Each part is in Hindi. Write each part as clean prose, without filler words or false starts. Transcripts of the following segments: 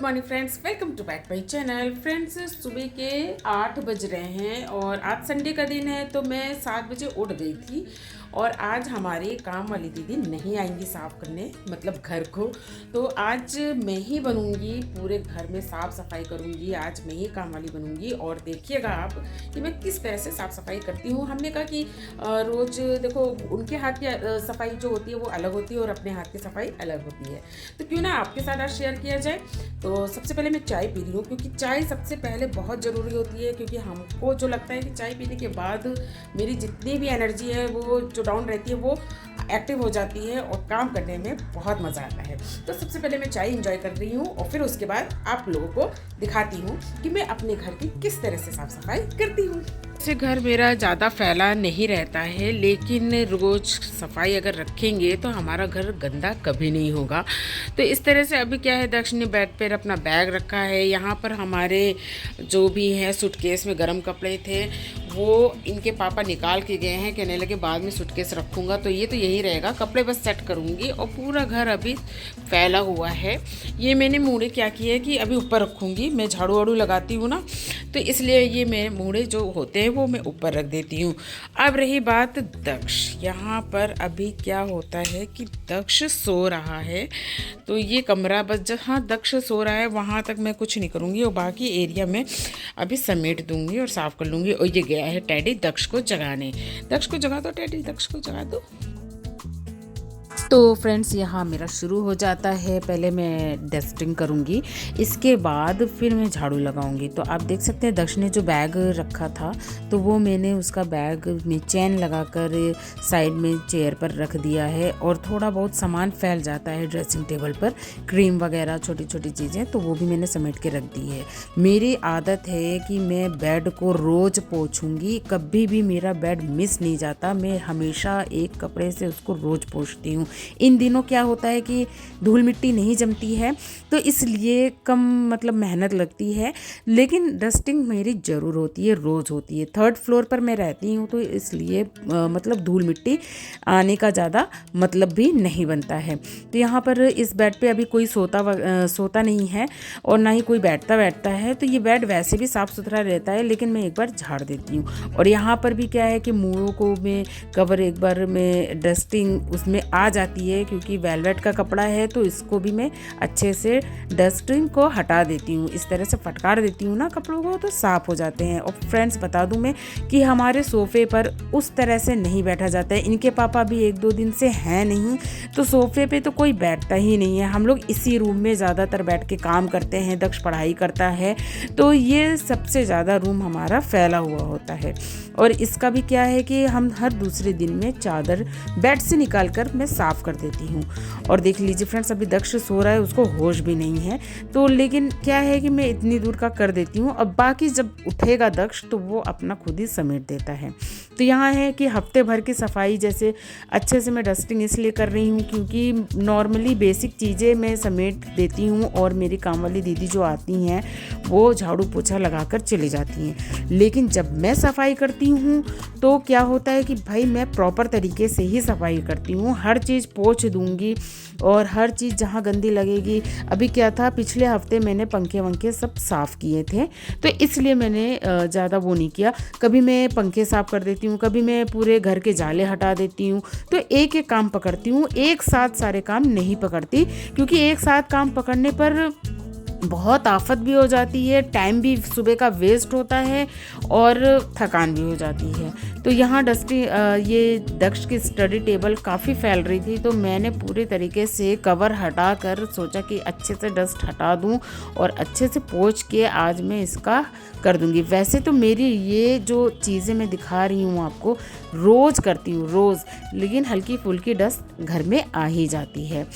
Morning friends, welcome to back my channel. Friends, सुबह के 8 बज रहे हैं और आज संडे का दिन है तो मैं 7 बजे उठ गई थी। और आज हमारी काम वाली दीदी नहीं आएंगी साफ़ करने, मतलब घर को। तो आज मैं ही बनूंगी, पूरे घर में साफ़ सफाई करूंगी। आज मैं ही काम वाली बनूंगी और देखिएगा आप कि मैं किस तरह से साफ़ सफाई करती हूँ। हमने कहा कि रोज़ देखो, उनके हाथ की सफाई जो होती है वो अलग होती है और अपने हाथ की सफाई अलग होती है। तो क्यों ना आपके साथ आज शेयर किया जाए। तो सबसे पहले मैं चाय पी रही हूँ, क्योंकि चाय सबसे पहले बहुत ज़रूरी होती है। क्योंकि हमको जो लगता है कि चाय पीने के बाद मेरी जितनी भी एनर्जी है वो जो डाउन रहती है वो एक्टिव हो जाती है और काम करने में बहुत मज़ा आता है। तो सबसे पहले मैं चाय इंजॉय कर रही हूँ और फिर उसके बाद आप लोगों को दिखाती हूँ कि मैं अपने घर की किस तरह से साफ़ सफाई करती हूँ। वैसे घर मेरा ज़्यादा फैला नहीं रहता है, लेकिन रोज़ सफाई अगर रखेंगे तो हमारा घर गंदा कभी नहीं होगा। तो इस तरह से अभी क्या है, दक्ष ने बेड पर अपना बैग रखा है। यहाँ पर हमारे जो भी हैं सूटकेस में गर्म कपड़े थे वो इनके पापा निकाल के गए हैं। कहने लगे बाद में सूटकेस रखूँगा, तो ये तो यही रहेगा, कपड़े बस सेट करूँगी। और पूरा घर अभी फैला हुआ है। ये मैंने मूढ़े क्या किए कि अभी ऊपर रखूँगी, मैं झाड़ू वाड़ू लगाती हूँ ना, तो इसलिए ये मेरे मूढ़े जो होते हैं वो मैं ऊपर रख देती हूँ। अब रही बात दक्ष, यहाँ पर अभी क्या होता है कि दक्ष सो रहा है। तो ये कमरा बस जहाँ दक्ष सो रहा है वहाँ तक मैं कुछ नहीं करूँगी और बाकी एरिया में अभी समेट दूँगी और साफ़ कर लूँगी। और ये गया है टैडी दक्ष को जगाने। दक्ष को जगा दो, टैडी दक्ष को जगा दो। तो फ्रेंड्स, यहाँ मेरा शुरू हो जाता है। पहले मैं डस्टिंग करूँगी, इसके बाद फिर मैं झाड़ू लगाऊंगी। तो आप देख सकते हैं दक्ष ने जो बैग रखा था तो वो मैंने उसका बैग में चैन लगाकर साइड में चेयर पर रख दिया है। और थोड़ा बहुत सामान फैल जाता है ड्रेसिंग टेबल पर, क्रीम वगैरह छोटी छोटी चीज़ें, तो वो भी मैंने समेट के रख दी है। मेरी आदत है कि मैं बेड को रोज़ पोंछूंगी, कभी भी मेरा बेड मिस नहीं जाता। मैं हमेशा एक कपड़े से उसको रोज़ पोंछती हूँ। इन दिनों क्या होता है कि धूल मिट्टी नहीं जमती है तो इसलिए कम मतलब मेहनत लगती है, लेकिन डस्टिंग मेरी ज़रूर होती है, रोज़ होती है। 3rd फ्लोर पर मैं रहती हूँ तो इसलिए मतलब धूल मिट्टी आने का ज़्यादा मतलब भी नहीं बनता है। तो यहाँ पर इस बेड पे अभी कोई सोता नहीं है और ना ही कोई बैठता है। तो ये बेड वैसे भी साफ़ सुथरा रहता है, लेकिन मैं एक बार झाड़ देती हूँ। और यहाँ पर भी क्या है कि मूढ़ों को मैं कवर एक बार में डस्टिंग उसमें आ जाती है, क्योंकि वेलवेट का कपड़ा है तो इसको भी मैं अच्छे से डस्टिंग को हटा देती हूँ। इस तरह से फटकार देती हूँ ना कपड़ों को, तो साफ़ हो जाते हैं। और फ्रेंड्स बता दूँ मैं कि हमारे सोफ़े पर उस तरह से नहीं बैठा जाता है। इनके पापा भी 1-2 दिन से हैं नहीं, तो सोफ़े पे तो कोई बैठता ही नहीं है। हम लोग इसी रूम में ज़्यादातर बैठ के काम करते हैं, दक्ष पढ़ाई करता है, तो ये सबसे ज़्यादा रूम हमारा फैला हुआ होता है। और इसका भी क्या है कि हम हर दूसरे दिन में चादर बेड से निकाल कर मैं साफ़ कर देती हूँ। और देख लीजिए फ्रेंड्स, अभी दक्ष सो रहा है, उसको होश भी नहीं है। तो लेकिन क्या है कि मैं इतनी दूर का कर देती हूँ। अब बाकी जब उठेगा दक्ष तो वो अपना खुद ही समेट देता है। तो यहाँ है कि हफ्ते भर की सफाई जैसे अच्छे से मैं डस्टिंग इसलिए कर रही हूँ क्योंकि नॉर्मली बेसिक चीज़ें मैं समेट देती हूँ और मेरी काम वाली दीदी जो आती हैं वो झाड़ू पोछा लगा कर चली जाती हैं। लेकिन जब मैं सफाई करती हूँ तो क्या होता है कि भाई मैं प्रॉपर तरीके से ही सफाई करती हूँ, हर चीज़ पोंछ दूँगी और हर चीज़ जहाँ गंदी लगेगी। अभी क्या था, पिछले हफ्ते मैंने पंखे वंखे सब साफ़ किए थे तो इसलिए मैंने ज़्यादा वो नहीं किया। कभी मैं पंखे साफ़ कर देती हूँ, कभी मैं पूरे घर के जाले हटा देती हूँ। तो एक एक काम पकड़ती हूँ, एक साथ सारे काम नहीं पकड़ती, क्योंकि एक साथ काम पकड़ने पर बहुत आफत भी हो जाती है, टाइम भी सुबह का वेस्ट होता है और थकान भी हो जाती है। तो यहाँ ये दक्ष की स्टडी टेबल काफ़ी फैल रही थी, तो मैंने पूरे तरीके से कवर हटा कर सोचा कि अच्छे से डस्ट हटा दूँ और अच्छे से पोंछ के आज मैं इसका कर दूँगी। वैसे तो मेरी ये जो चीज़ें मैं दिखा रही हूँ आपको रोज़ करती हूँ रोज़, लेकिन हल्की फुल्की डस्ट घर में आ ही जाती है।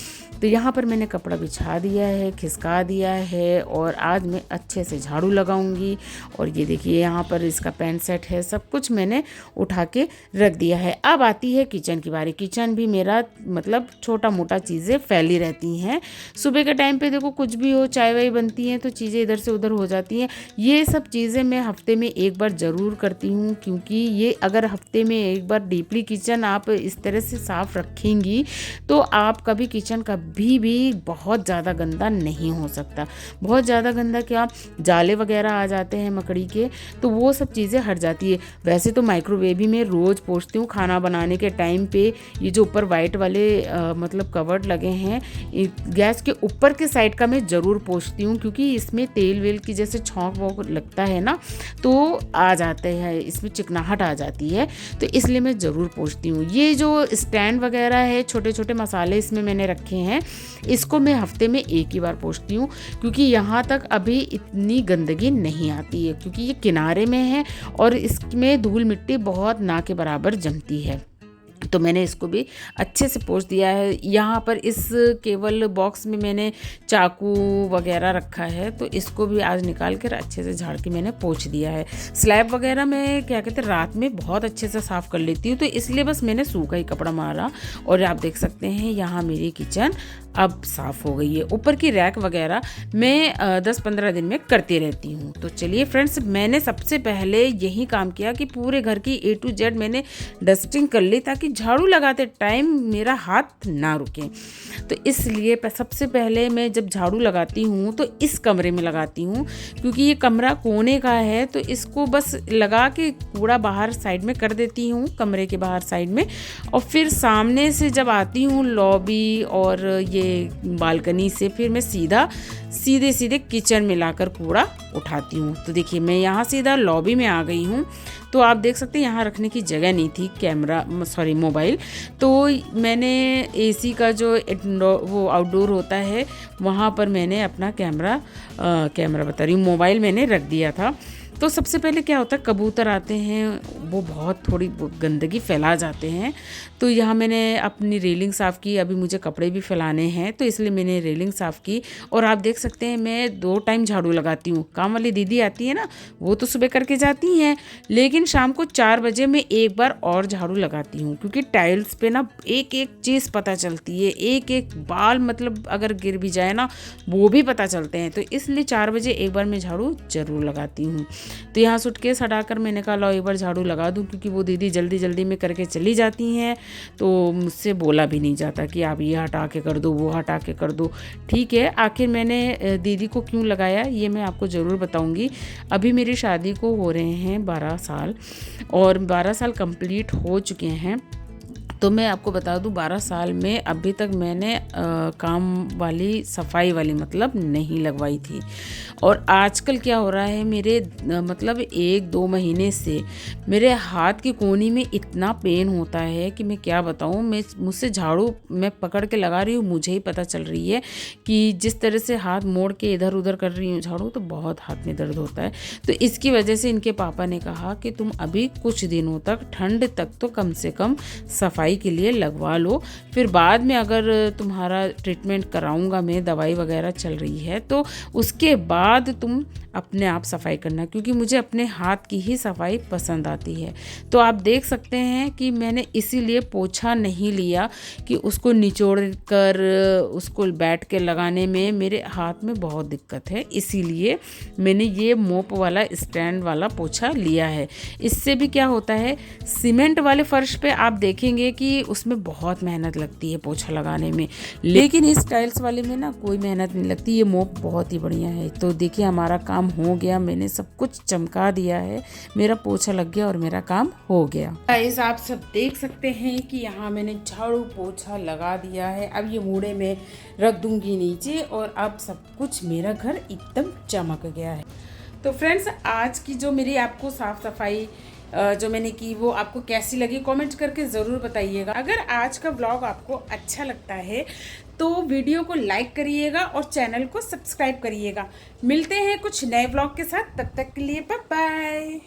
तो यहाँ पर मैंने कपड़ा बिछा दिया है, खिसका दिया है और आज मैं अच्छे से झाड़ू लगाऊंगी। और ये देखिए यहाँ पर इसका पैंट सेट है, सब कुछ मैंने उठा के रख दिया है। अब आती है किचन की बारी। किचन भी मेरा मतलब छोटा मोटा चीज़ें फैली रहती हैं। सुबह के टाइम पे देखो कुछ भी हो, चाय वाय बनती हैं तो चीज़ें इधर से उधर हो जाती हैं। ये सब चीज़ें मैं हफ्ते में एक बार ज़रूर करती हूँ, क्योंकि ये अगर हफ्ते में एक बार डीपली किचन आप इस तरह से साफ़ रखेंगी तो आपका भी किचन का कभी भी बहुत ज़्यादा गंदा नहीं हो सकता। बहुत ज़्यादा गंदा क्या, जाले वगैरह आ जाते हैं मकड़ी के, तो वो सब चीज़ें हट जाती है। वैसे तो माइक्रोवेव ही में रोज़ पोंछती हूँ खाना बनाने के टाइम पे। ये जो ऊपर वाइट वाले मतलब कवर्ड लगे हैं गैस के ऊपर के साइड का मैं ज़रूर पोंछती हूँ, क्योंकि इसमें तेल वेल की जैसे छौंक वोंक लगता है ना, तो आ जाते हैं, इसमें चिकनाहट आ जाती है, तो इसलिए मैं ज़रूर पोंछती हूँ। ये जो स्टैंड वगैरह है, छोटे छोटे मसाले इसमें मैंने रखे हैं, इसको मैं हफ्ते में एक ही बार पोंछती हूँ, क्योंकि यहाँ तक अभी इतनी गंदगी नहीं आती है, क्योंकि ये किनारे में है और इसमें धूल मिट्टी बहुत ना के बराबर जमती है। तो मैंने इसको भी अच्छे से पोंछ दिया है। यहाँ पर इस केवल बॉक्स में मैंने चाकू वगैरह रखा है, तो इसको भी आज निकाल कर अच्छे से झाड़ के मैंने पोंछ दिया है। स्लैब वगैरह मैं क्या कहते हैं रात में बहुत अच्छे से साफ़ कर लेती हूँ, तो इसलिए बस मैंने सूखा ही कपड़ा मारा। और आप देख सकते हैं यहाँ मेरी किचन अब साफ़ हो गई है। ऊपर की रैक वगैरह मैं 10-15 दिन में करती रहती हूँ। तो चलिए फ्रेंड्स, मैंने सबसे पहले यही काम किया कि पूरे घर की A to Z मैंने डस्टिंग कर ली, ताकि झाड़ू लगाते टाइम मेरा हाथ ना रुके। तो इसलिए सबसे पहले मैं जब झाड़ू लगाती हूँ तो इस कमरे में लगाती हूँ, क्योंकि ये कमरा कोने का है, तो इसको बस लगा के कूड़ा बाहर साइड में कर देती हूँ, कमरे के बाहर साइड में। और फिर सामने से जब आती हूँ लॉबी और ये बालकनी से, फिर मैं सीधे किचन में लाकर कूड़ा उठाती हूँ। तो देखिए मैं यहाँ सीधा लॉबी में आ गई हूँ। तो आप देख सकते हैं यहाँ रखने की जगह नहीं थी मोबाइल, तो मैंने AC का जो वो आउटडोर होता है वहाँ पर मैंने अपना कैमरा बता रही हूँ, मोबाइल मैंने रख दिया था। तो सबसे पहले क्या होता है, कबूतर आते हैं, वो बहुत थोड़ी गंदगी फैला जाते हैं, तो यहाँ मैंने अपनी रेलिंग साफ़ की। अभी मुझे कपड़े भी फैलाने हैं, तो इसलिए मैंने रेलिंग साफ़ की। और आप देख सकते हैं मैं 2 टाइम झाड़ू लगाती हूँ। काम वाली दीदी आती है ना, वो तो सुबह करके जाती हैं, लेकिन शाम को 4 बजे मैं एक बार और झाड़ू लगाती हूँ, क्योंकि टाइल्स पे ना एक एक चीज़ पता चलती है, एक एक बाल मतलब अगर गिर भी जाए ना वो भी पता चलते हैं। तो इसलिए 4 बजे एक बार मैं झाड़ू ज़रूर लगाती हूँ। तो यहाँ सूटकेस हटाकर मैंने कहा लो एक बार झाड़ू लगा दूँ, क्योंकि वो दीदी जल्दी जल्दी में करके चली जाती हैं, तो मुझसे बोला भी नहीं जाता कि आप ये हटा के कर दो, वो हटा के कर दो। ठीक है, आखिर मैंने दीदी को क्यों लगाया ये मैं आपको ज़रूर बताऊँगी। अभी मेरी शादी को हो रहे हैं 12 साल, और 12 साल कंप्लीट हो चुके हैं। तो मैं आपको बता दूं 12 साल में अभी तक मैंने काम वाली सफाई वाली मतलब नहीं लगवाई थी। और आजकल क्या हो रहा है, मेरे मतलब 1-2 महीने से मेरे हाथ की कोहनी में इतना पेन होता है कि मैं क्या बताऊं। मुझसे झाड़ू मैं पकड़ के लगा रही हूँ, मुझे ही पता चल रही है कि जिस तरह से हाथ मोड़ के इधर उधर कर रही हूँ झाड़ू, तो बहुत हाथ में दर्द होता है। तो इसकी वजह से इनके पापा ने कहा कि तुम अभी कुछ दिनों तक, ठंड तक तो कम से कम सफाई के लिए लगवा लो, फिर बाद में अगर तुम्हारा ट्रीटमेंट कराऊंगा मैं, दवाई वगैरह चल रही है, तो उसके बाद तुम अपने आप सफाई करना, क्योंकि मुझे अपने हाथ की ही सफाई पसंद आती है। तो आप देख सकते हैं कि मैंने इसीलिए पोछा नहीं लिया कि उसको निचोड़ कर उसको बैठ के लगाने में मेरे हाथ में बहुत दिक्कत है, इसीलिए मैंने ये मोप वाला स्टैंड वाला पोछा लिया है। इससे भी क्या होता है, सीमेंट वाले फर्श पे आप देखेंगे कि उसमें बहुत मेहनत लगती है पोछा लगाने में, लेकिन इस टाइल्स वाले में ना कोई मेहनत नहीं लगती। ये मोप बहुत ही बढ़िया है। तो देखिए हमारा काम हो गया, मैंने सब कुछ चमका दिया है, मेरा पोछा लग गया और मेरा काम हो गया। गाइस आप सब देख सकते हैं कि यहाँ मैंने झाड़ू पोछा लगा दिया है। अब ये मूड़े में रख दूंगी नीचे, और अब सब कुछ मेरा घर एकदम चमक गया है। तो फ्रेंड्स, आज की जो मेरी आपको साफ सफाई जो मैंने की वो आपको कैसी लगी कमेंट करके ज़रूर बताइएगा। अगर आज का व्लॉग आपको अच्छा लगता है तो वीडियो को लाइक करिएगा और चैनल को सब्सक्राइब करिएगा। मिलते हैं कुछ नए व्लॉग के साथ, तब तक के लिए बाय बाय।